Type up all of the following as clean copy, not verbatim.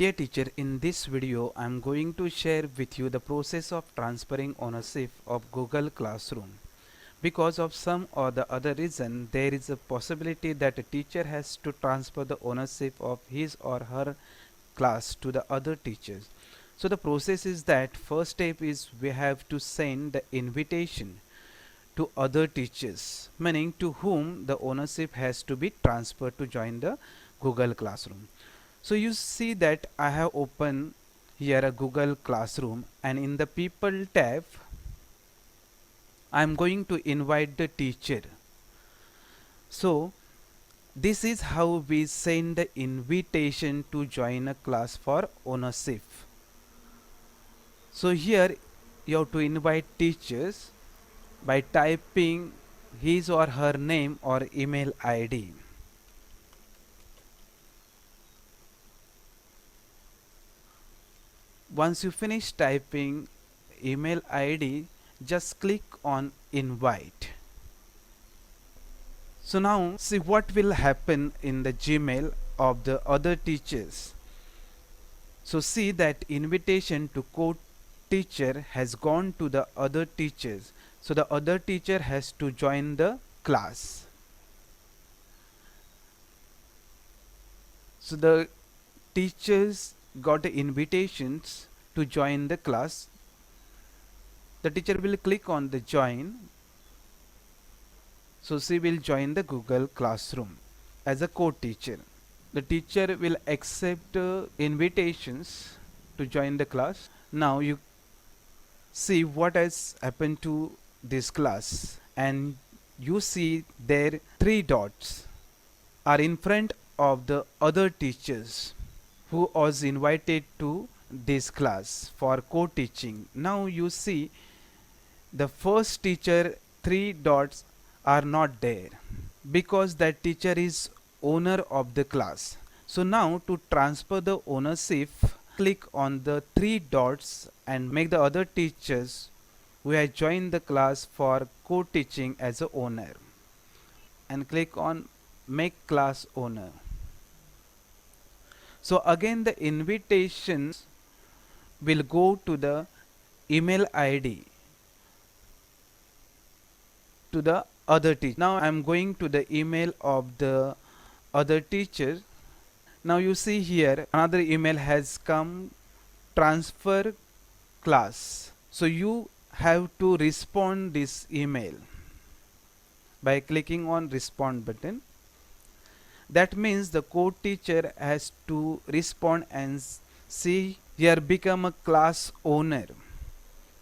Dear teacher, in this video I am going to share with you the process of transferring ownership of Google Classroom. Because of some or the other reason, there is a possibility that a teacher has to transfer the ownership of his or her class to the other teachers. So the process is that first step is we have to send the invitation to other teachers, meaning to whom the ownership has to be transferred to join the Google Classroom. So you see that I have opened here a Google Classroom, and in the people tab I am going to invite the teacher. So this is how we send the invitation to join a class for ownership. So here you have to invite teachers by typing his or her name or email ID. Once you finish typing email ID, just click on invite. So now see what will happen in the Gmail of the other teachers. So see that invitation to co-teacher has gone to the other teachers. So the other teacher has to join the class. So the teachers got the invitations to join the class. The teacher will click on the join. So she will join the Google Classroom as a co-teacher. The teacher will accept invitations to join the class. Now you see what has happened to this class, and you see there three dots are in front of the other teachers who was invited to this class for co-teaching. Now you see the first teacher, three dots are not there because that teacher is owner of the class. So now to transfer the ownership, click on the three dots and make the other teachers who have joined the class for co-teaching as a owner, and click on make class owner. So again the invitations will go to the email ID to the other teacher. Now I am going to the email of the other teacher. Now you see here another email has come, transfer class. So you have to respond this email by clicking on respond button. That means the co-teacher has to respond and see here become a class owner.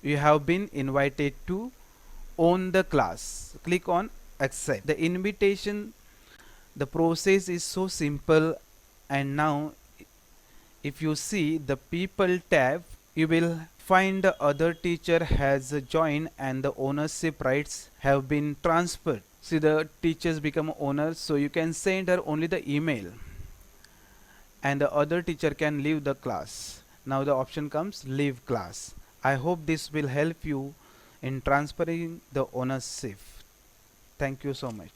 You have been invited to own the class. Click on accept. The invitation, the process is so simple. And now if you see the people tab, you will find the other teacher has joined and the ownership rights have been transferred. See the teachers become owners, so you can send her only the email and the other teacher can leave the class. Now the option comes leave class. I hope this will help you in transferring the ownership. Thank you so much.